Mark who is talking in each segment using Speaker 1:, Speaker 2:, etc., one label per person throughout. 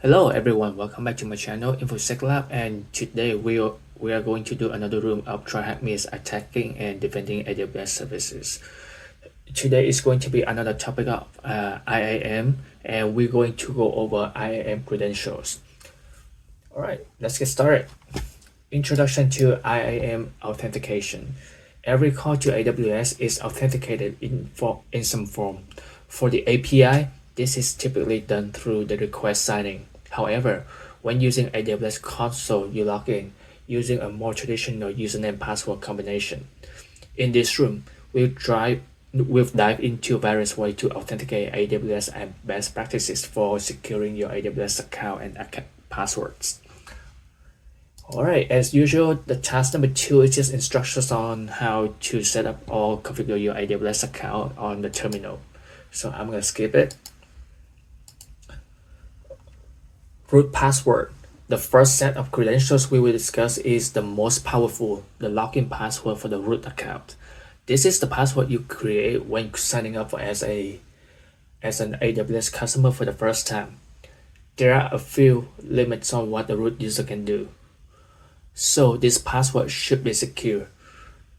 Speaker 1: Hello everyone, welcome back to my channel InfoSec Lab, and today we are going to do another room of try-hack-miss attacking and defending AWS services. Today is going to be another topic of IAM, and we're going to go over IAM credentials. Alright, let's get started. Introduction to IAM authentication. Every call to AWS is authenticated in some form. For the API, this is typically done through the request signing. However, when using AWS console, you log in using a more traditional username password combination. In this room, we'll dive into various ways to authenticate AWS and best practices for securing your AWS account and passwords. Alright, as usual, the task number 2 is just instructions on how to set up or configure your AWS account on the terminal. So I'm going to skip it. Root password. The first set of credentials we will discuss is the most powerful, the login password for the root account. This is the password you create when signing up as an AWS customer for the first time. There are a few limits on what the root user can do. So this password should be secure.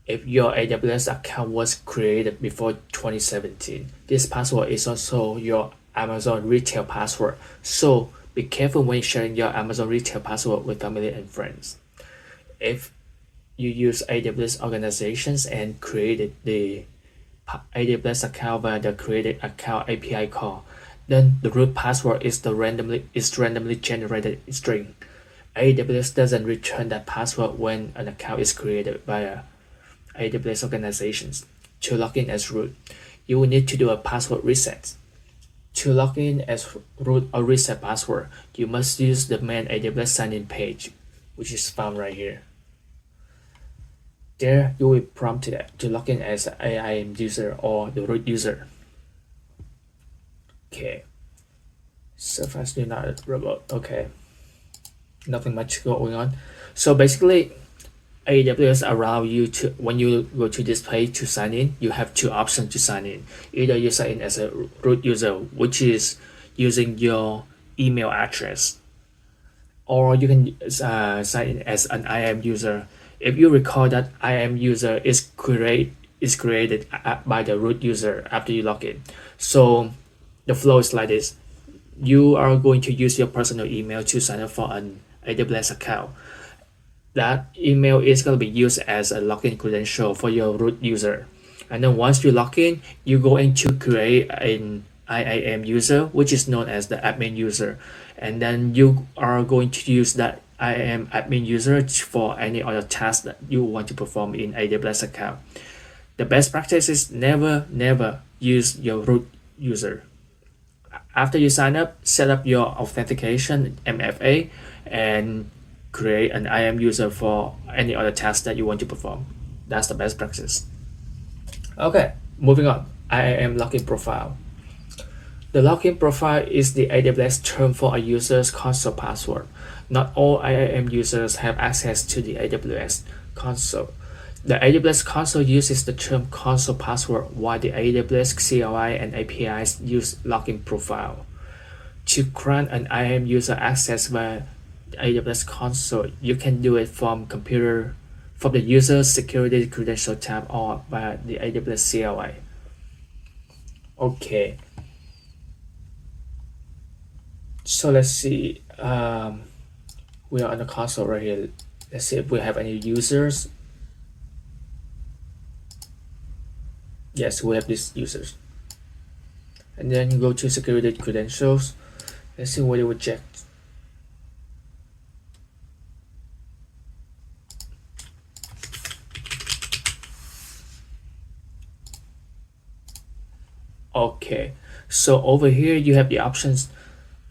Speaker 1: If your AWS account was created before 2017, this password is also your Amazon retail password. So be careful when sharing your Amazon retail password with family and friends. If you use AWS organizations and created the AWS account via the created account API call, then the root password is randomly generated string. AWS doesn't return that password when an account is created via AWS organizations. To log in as root, you will need to do a password reset. To log in as root or reset password, you must use the main AWS sign-in page, which is found right here. There, you will be prompted to log in as an IAM user or the root user. Okay. Surface do not remote. Okay. Nothing much going on. So basically, AWS allow you to, when you go to this page to sign in, you have two options to sign in. Either you sign in as a root user, which is using your email address, or you can sign in as an IAM user. If you recall that IAM user is created by the root user after you log in. So the flow is like this. You are going to use your personal email to sign up for an AWS account. That email is going to be used as a login credential for your root user. And then once you log in, you're going to create an IAM user, which is known as the admin user. And then you are going to use that IAM admin user for any other task that you want to perform in AWS account. The best practice is never use your root user. After you sign up, set up your authentication MFA and create an IAM user for any other task that you want to perform. That's the best practice. Okay, moving on. IAM login profile. The login profile is the AWS term for a user's console password. Not all IAM users have access to the AWS console. The AWS console uses the term console password, while the AWS CLI and APIs use login profile. To grant an IAM user access via AWS console, you can do it from the user security credential tab or via the AWS CLI. Okay. So let's see. We are on the console right here. Let's see if we have any users. Yes, we have these users. And then you go to security credentials. Let's see what it would check. Okay, so over here you have the options.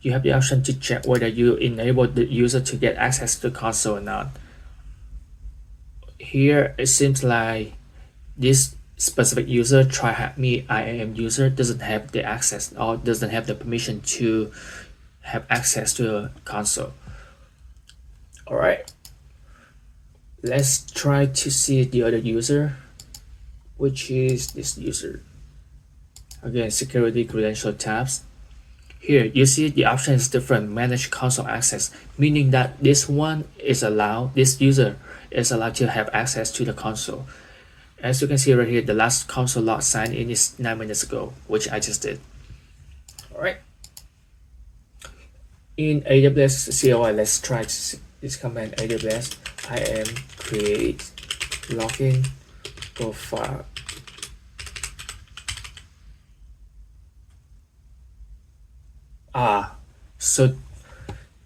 Speaker 1: You have the option to check whether you enable the user to get access to the console or not. Here it seems like this specific user, try-hack-me IAM user, doesn't have the access or doesn't have the permission to have access to the console. All right, let's try to see the other user, which is this user. Again, security credential tabs. Here, you see the option is different, manage console access, meaning that this one is allowed, this user is allowed to have access to the console. As you can see right here, the last console log signed in is 9 minutes ago, which I just did. Alright. In AWS CLI, let's try this command AWS IAM create login profile. So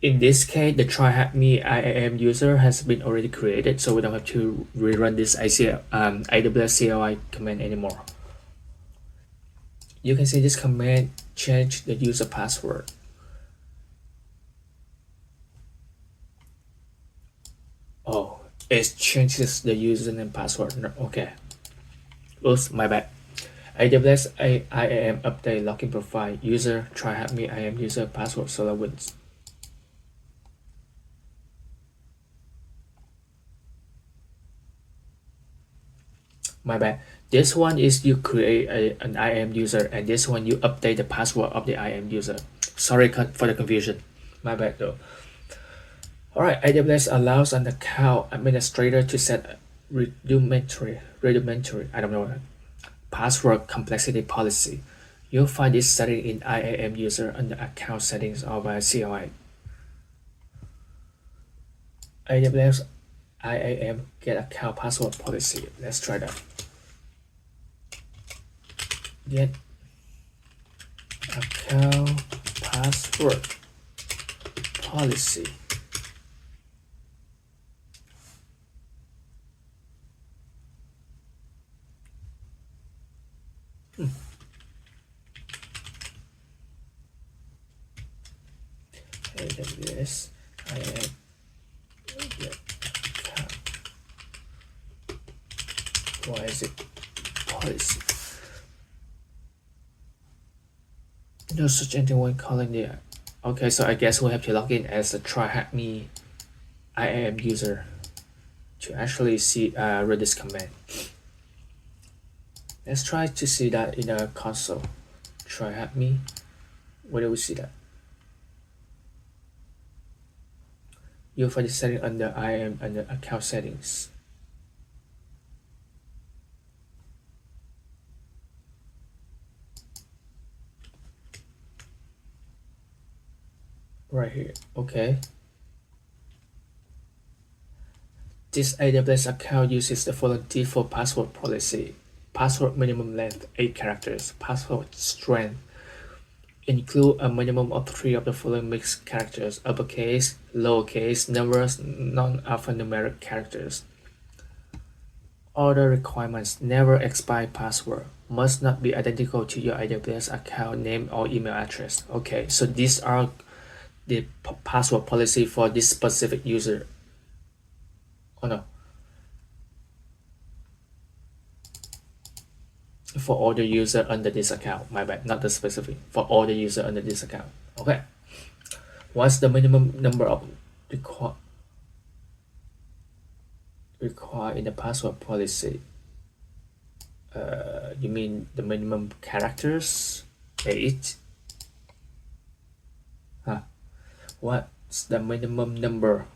Speaker 1: in this case, the try-hack-me IAM user has been already created, so we don't have to rerun this AWS CLI command anymore. You can see this command change the user password. Oh, it changes the username password. No, okay. Oops, my bad. AWS IAM update login profile user try-hack-me IAM user password SolarWinds. My bad. This one is you create an IAM user, and this one you update the password of the IAM user. Sorry for the confusion. My bad though. Alright, AWS allows an account administrator to set rudimentary, I don't know, password complexity policy. You'll find this setting in IAM user under account settings of CLI. AWS IAM get account password policy. Let's try that. Get account password policy. AWS IAM get account. Why is it policy? No such anything when calling the. Okay, so I guess we'll have to log in as a try-hack-me IAM user to actually see read this command. Let's try to see that in a console. Try-hack-me. Where do we see that? You'll find the setting under IAM under account settings. Right here. Okay. This AWS account uses the following default password policy. Password minimum length 8 characters. Password strength include a minimum of 3 of the following mixed characters: uppercase, lowercase, numbers, non-alphanumeric characters. Other requirements: never expire password, must not be identical to your AWS account name or email address. Okay, so these are the password policy for this specific user. Oh no. For all the user under this account. My bad, not the specific. For all the user under this account. Okay. What's the minimum number of require in the password policy? You mean the minimum characters? 8? Huh. What's the minimum number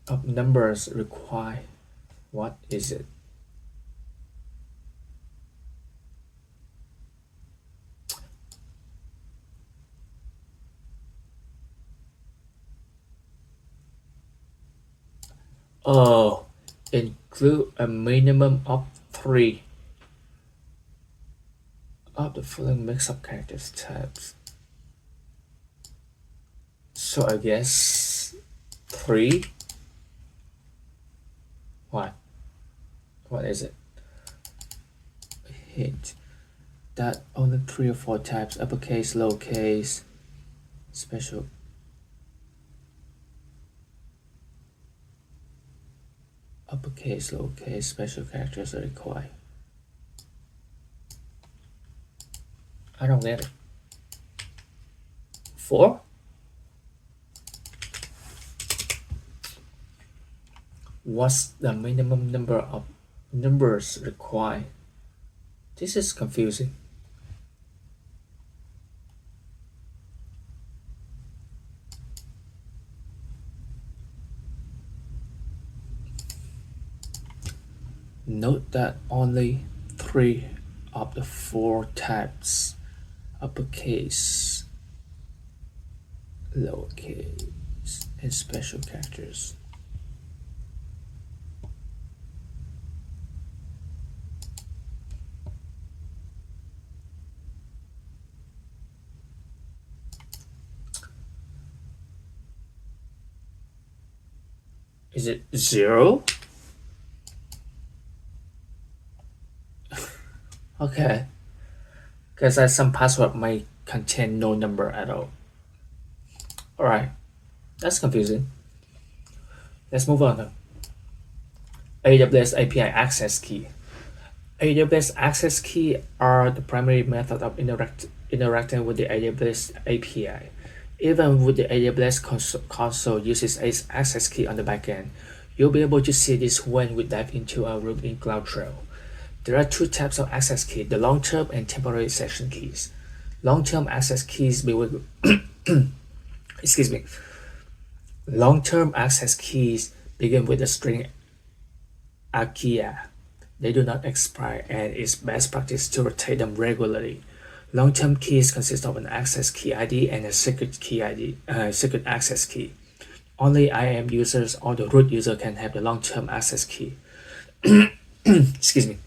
Speaker 1: of numbers required? What is it? Oh, include a minimum of 3 of the following mix-up characters types. So I guess 3. What? What is it? Hint that only 3 or 4 types: uppercase, lowercase, special. Uppercase, lowercase, special characters are required. I don't get it. 4? What's the minimum number of numbers required? This is confusing. Note that only 3 of the 4 types, uppercase, lowercase, and special characters. Is it 0? Okay, because some password might contain no number at all. Alright, that's confusing. Let's move on. AWS API access key. AWS access key are the primary method of interacting with the AWS API. Even with the AWS console uses access key on the backend, you'll be able to see this when we dive into our room in CloudTrail. There are 2 types of access key, the long-term and temporary session keys. Long-term access keys begin excuse me. Long-term access keys begin with the string AKIA. They do not expire, and it's best practice to rotate them regularly. Long-term keys consist of an access key ID and a secret key ID, secret access key. Only IAM users or the root user can have the long-term access key. Excuse me.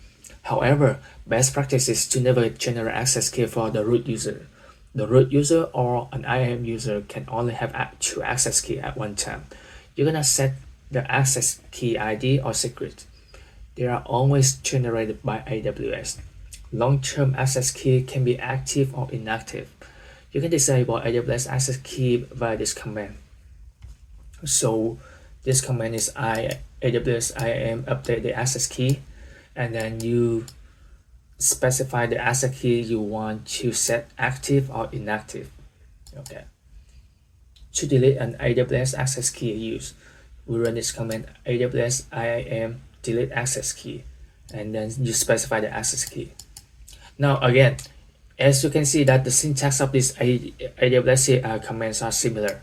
Speaker 1: However, best practice is to never generate access key for the root user. The root user or an IAM user can only have 2 access key at one time. You're gonna set the access key ID or secret. They are always generated by AWS. Long-term access key can be active or inactive. You can disable AWS access key via this command. So this command is AWS IAM update the access key, and then you specify the access key you want to set active or inactive. Okay. To delete an AWS access key use, we run this command AWS IAM delete access key, and then you specify the access key. Now again, as you can see that the syntax of these AWS commands are similar.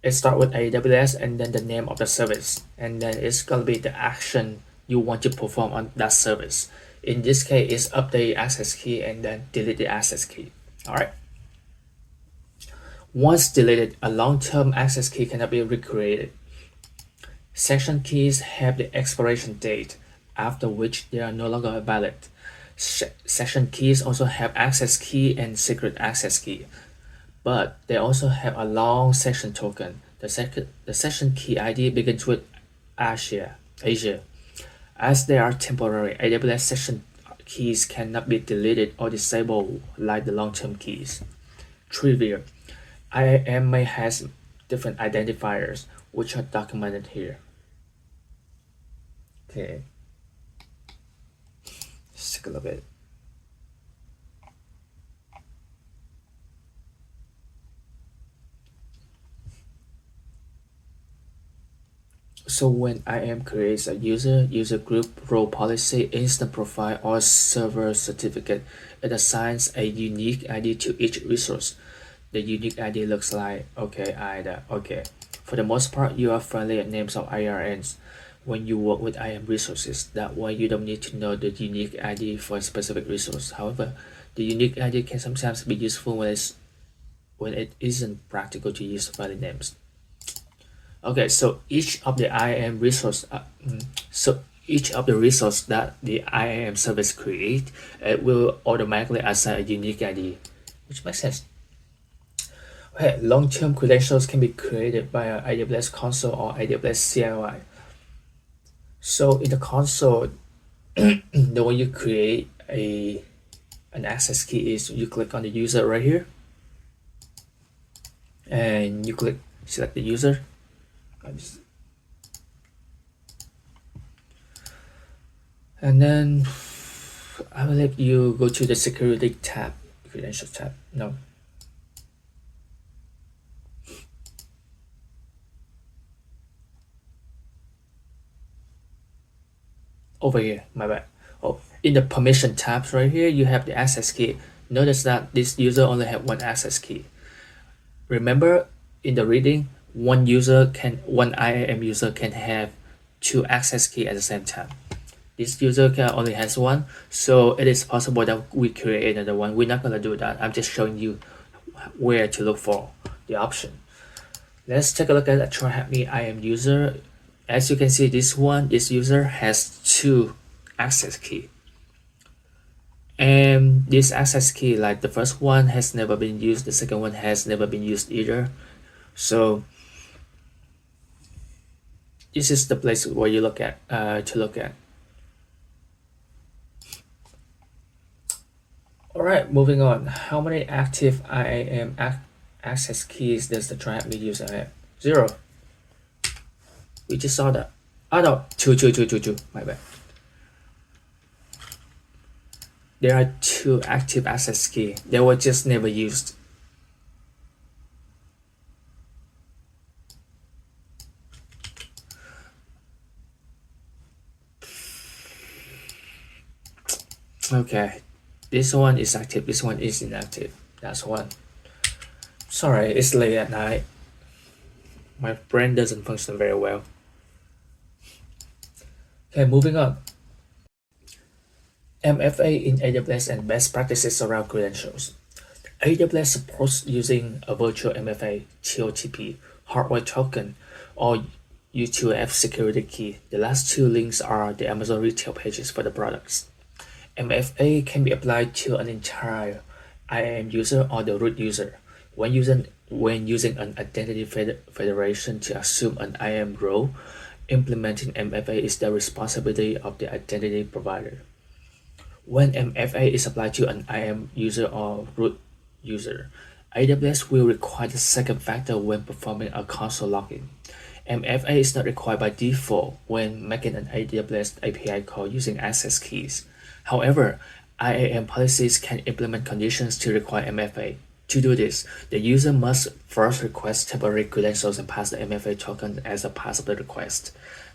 Speaker 1: It starts with AWS and then the name of the service, and then it's gonna be the action you want to perform on that service. In this case, it's update access key and then delete the access key. Alright. Once deleted, a long-term access key cannot be recreated. Session keys have the expiration date, after which they are no longer valid. Session keys also have access key and secret access key, but they also have a long session token. The session key ID begins with Asia. As they are temporary, AWS session keys cannot be deleted or disabled like the long-term keys. Trivia: IAM may has different identifiers, which are documented here. Okay, let's take a look at it. So when IAM creates a user group, role policy, instant profile, or server certificate, it assigns a unique ID to each resource. The unique ID looks like IDA. For the most part, you are friendly at names of IRNs when you work with IAM resources. That way, you don't need to know the unique ID for a specific resource. However, the unique ID can sometimes be useful when it isn't practical to use valid names. Okay, so each of the IAM resource, each of the resource that the IAM service create, it will automatically assign a unique ID, which makes sense. Okay, long-term credentials can be created by an AWS console or AWS CLI. So in the console, the way you create an access key is you click on the user right here, and you select the user. And then I will let you go to the security tab, credentials tab. No. Over here, my bad. Oh, in the permission tabs right here, you have the access key. Notice that this user only have one access key. Remember, in the reading, one IAM user can have 2 access key at the same time. This user can only has one, so it is possible that we create another one. We're not gonna do that. I'm just showing you where to look for the option. Let's take a look at a try me IAM user. As you can see, this user has two access key. And this access key, like the first one has never been used, the second one has never been used either. So this is the place where you look at to look at. All right, moving on. How many active IAM access keys does the try me user have? 0. We just saw that. Oh no, two. My bad. There are 2 active access key. They were just never used. Okay, this one is active, this one is inactive. That's one. Sorry, it's late at night. My brain doesn't function very well. Okay, moving on. MFA in AWS and best practices around credentials. AWS supports using a virtual MFA, TOTP, hardware token, or U2F security key. The last 2 links are the Amazon retail pages for the products. MFA can be applied to an entire IAM user or the root user. When using an identity federation to assume an IAM role, implementing MFA is the responsibility of the identity provider. When MFA is applied to an IAM user or root user, AWS will require the second factor when performing a console login. MFA is not required by default when making an AWS API call using access keys. However, IAM policies can implement conditions to require MFA. To do this, the user must first request temporary credentials and pass the MFA token as a part of the request.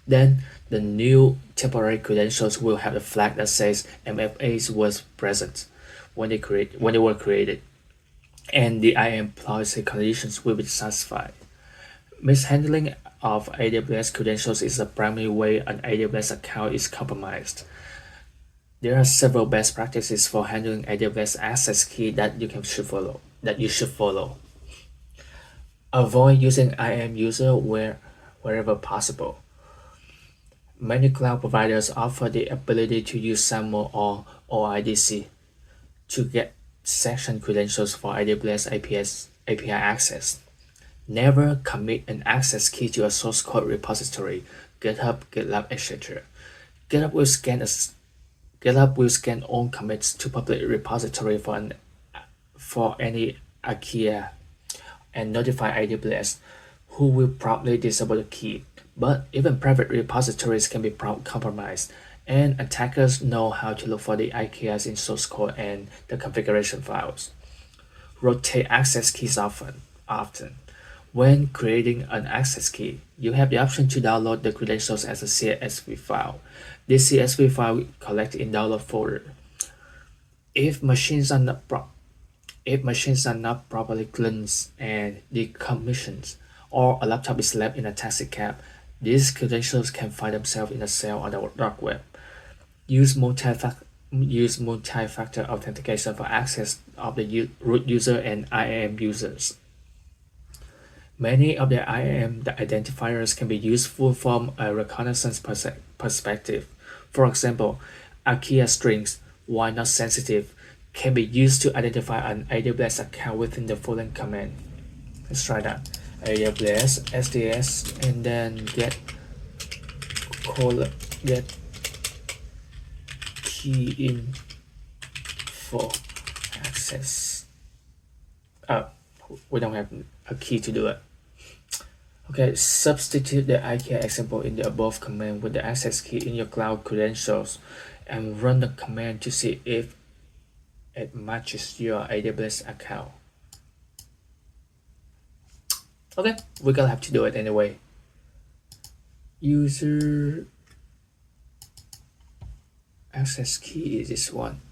Speaker 1: Then, the new temporary credentials will have a flag that says MFAs was present when they were created, and the IAM policy conditions will be satisfied. Mishandling of AWS credentials is the primary way an AWS account is compromised. There are several best practices for handling AWS access key that you should follow. Avoid using IAM user wherever possible. Many cloud providers offer the ability to use SAML or OIDC to get section credentials for AWS API access. Never commit an access key to a source code repository, GitHub, GitLab, etc. GitHub will scan all commits to public repository for any IKEA and notify AWS, who will promptly disable the key. But even private repositories can be compromised, and attackers know how to look for the IKEAs in source code and the configuration files. Rotate access keys often. When creating an access key, you have the option to download the credentials as a CSV file. This CSV file collected in download folder. If machines are not properly cleansed and decommissioned, or a laptop is left in a taxi cab, these credentials can find themselves in a cell on the dark web. Use multi-factor authentication for access of the root user and IAM users. Many of the IAM identifiers can be useful from a reconnaissance perspective. For example, IKEA strings, while not sensitive, can be used to identify an AWS account within the following command. Let's try that. AWS SDS and then get key info access. We don't have a key to do it. Okay, substitute the IKEA example in the above command with the access key in your cloud credentials and run the command to see if it matches your AWS account. Okay, we're gonna have to do it anyway. User access key is this one.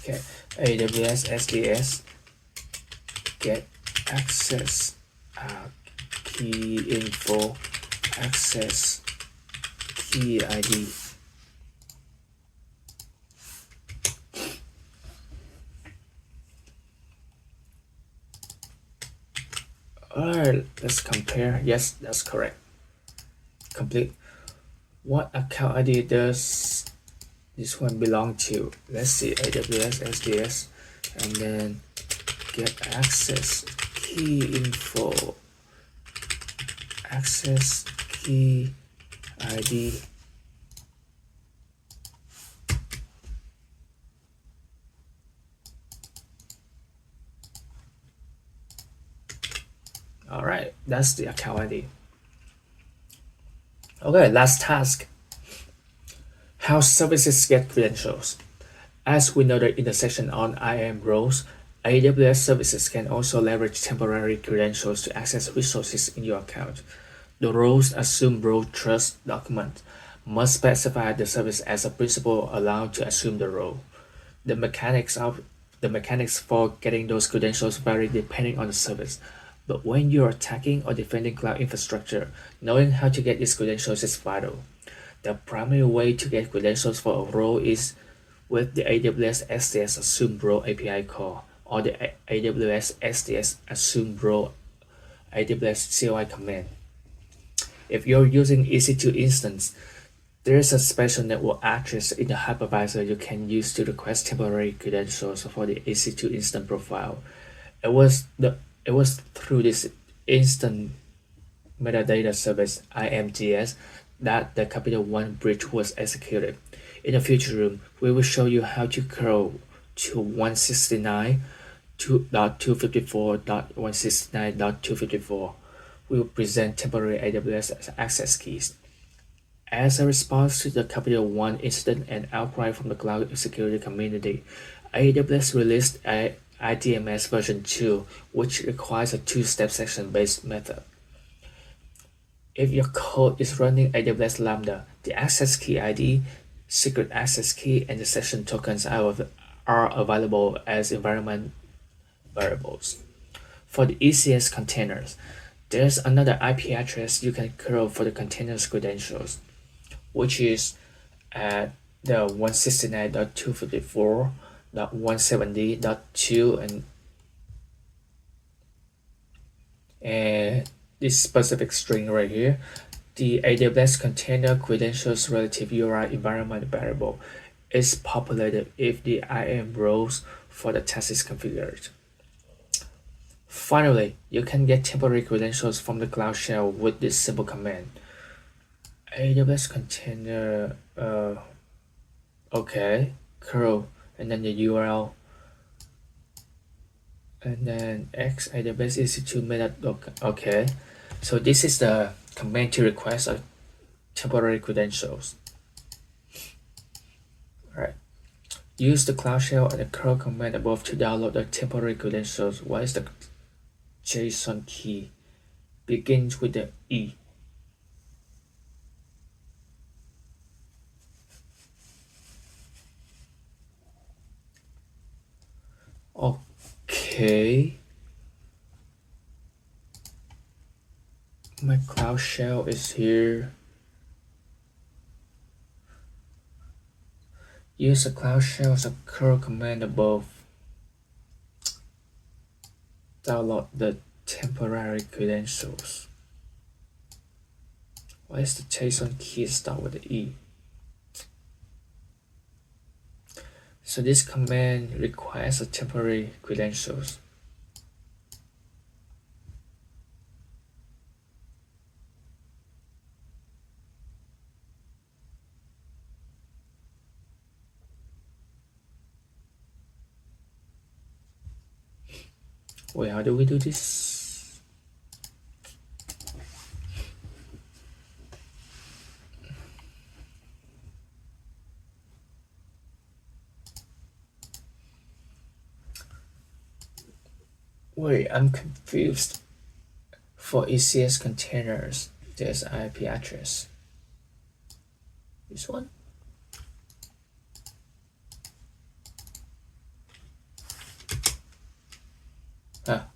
Speaker 1: Okay, AWS SDS get access key info access key ID. Alright, let's compare. Yes, that's correct. Complete. What account ID does this one belong to? Let's see, AWS SDS, and then get access key info access key ID. Alright, that's the account ID. Okay, last task. How services get credentials. As we noted in the section on IAM roles, AWS services can also leverage temporary credentials to access resources in your account. The roles assume role trust document must specify the service as a principal allowed to assume the role. The mechanics for getting those credentials vary depending on the service. But when you're attacking or defending cloud infrastructure, knowing how to get these credentials is vital. The primary way to get credentials for a role is with the AWS SDS Assume Role API call or the AWS SDS Assume Role AWS CLI command. If you're using EC2 instance, there is a special network address in the hypervisor you can use to request temporary credentials for the EC2 instant profile. It was through this instant metadata service IMTS that the Capital One bridge was executed. In the future room, we will show you how to curl to 169.254.169.254. We will present temporary AWS access keys. As a response to the Capital One incident and outcry from the cloud security community, AWS released a IDMS version 2, which requires a two-step section-based method. If your code is running AWS Lambda, the access key ID, secret access key, and the session tokens are available as environment variables. For the ECS containers, there's another IP address you can curl for the container's credentials, which is at the 169.254.170.2 and this specific string right here, the AWS container credentials relative URI environment variable is populated if the IAM roles for the test is configured. Finally, you can get temporary credentials from the Cloud Shell with this simple command. AWS container, okay, curl, and then the URL, and then x AWS EC2 method, okay. So this is the command to request a temporary credentials. Alright. Use the Cloud Shell and the curl command above to download the temporary credentials. What is the JSON key? Begins with the E. Okay. My Cloud Shell is here. Use the Cloud Shell as a curl command above. Download the temporary credentials. Why is the JSON key start with the E? So this command requires a temporary credentials. Wait, how do we do this? Wait, I'm confused. For ECS containers, there's IP address. This one? Ah,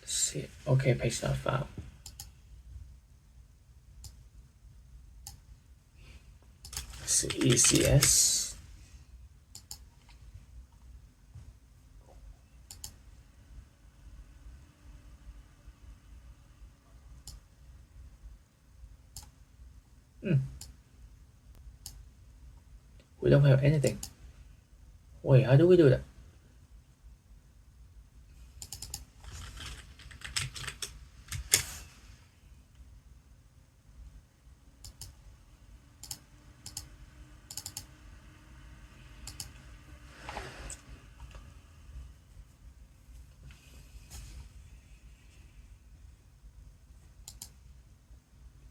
Speaker 1: let's see. Okay, page not found. Let's see, ECS. We don't have anything. Wait, how do we do that?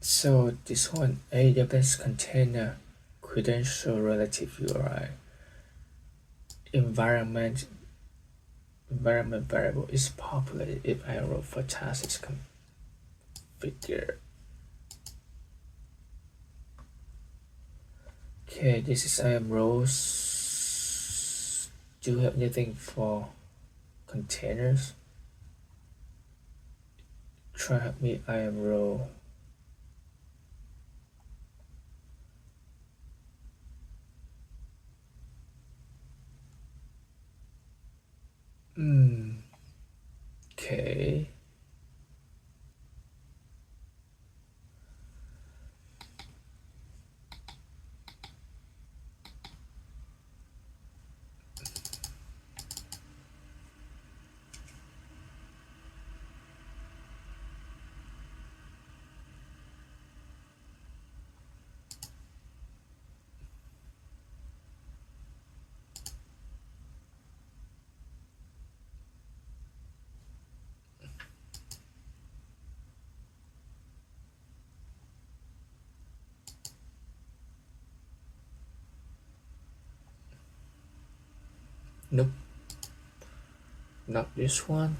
Speaker 1: So this one, AWS container credential relative URI environment variable is populated if IAM for task is configured. Okay, this is IAM rows. Do you have anything for containers? Try help me IAM row. Okay. Nope. Not this one.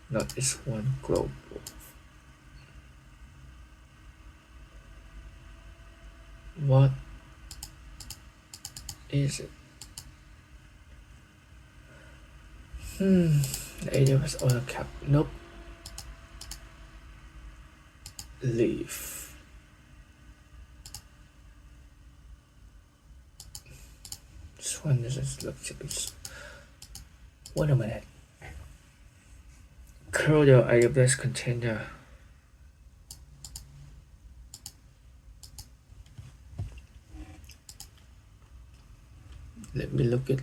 Speaker 1: Not this one. Global. What is it? AWS auto cap. Nope. Leave. This one just looks a bit. Wait a minute. Curl your AWS container. Let me look at.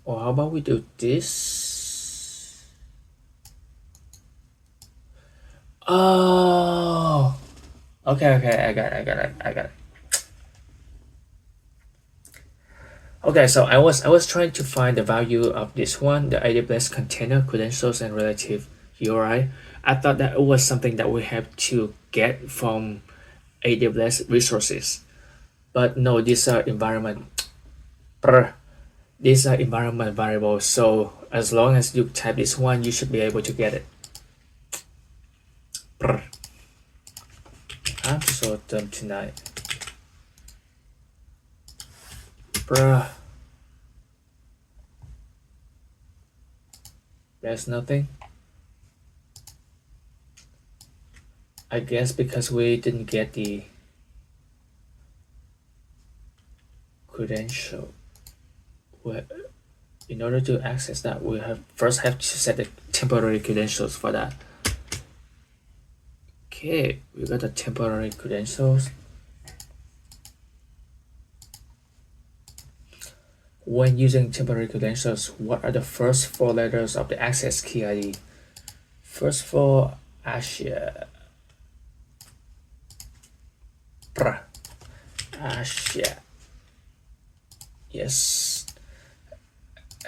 Speaker 1: Or how about we do this? Oh, okay, I got it. Okay, so I was trying to find the value of this one, the AWS container credentials and relative URI. I thought that it was something that we have to get from AWS resources, but no, these are environment. These are environment variables. So as long as you type this one, you should be able to get it. I'm so dumb tonight. Bruh. There's nothing. I guess because we didn't get the credential. In order to access that, we first have to set the temporary credentials for that. Okay, we got the temporary credentials. When using temporary credentials, what are the first four letters of the access key ID? First four, Asia. Asia. Yes.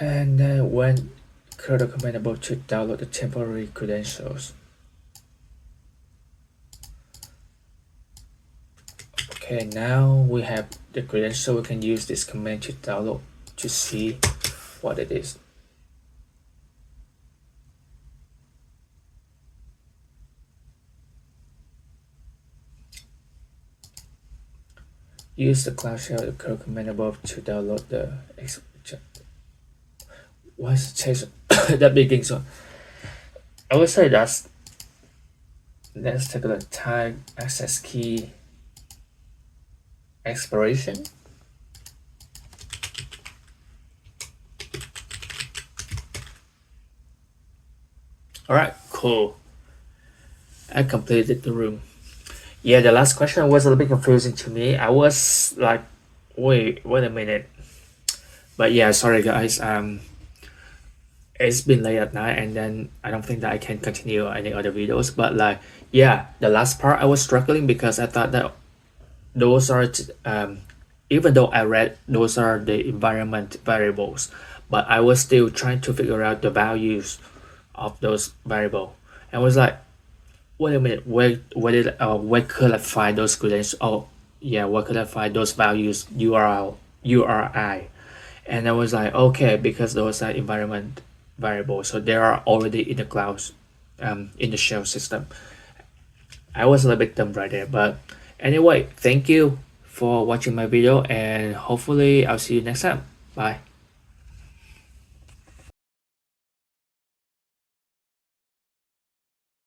Speaker 1: And then when create a command about to download the temporary credentials. Okay, now we have the credential. We can use this command to download to see what it is. Use the cloud shell the code command above to download the why is it change that beginning so I would say that's let's take a look tag access key expiration. Alright, cool. I completed the room. Yeah, the last question was a little bit confusing to me. I was like, wait a minute. But yeah, sorry guys. It's been late at night, and then I don't think that I can continue any other videos. But like, yeah, the last part I was struggling because I thought that those are even though I read those are the environment variables, but I was still trying to figure out the values of those variable. And was like, wait a minute, where could I find those credentials? Oh, yeah, where could I find those values URL URI? And I was like, okay, because those are environment variables, so they are already in the clouds, in the shell system. I was a little bit dumb right there, but anyway, thank you for watching my video, and hopefully I'll see you next time. Bye.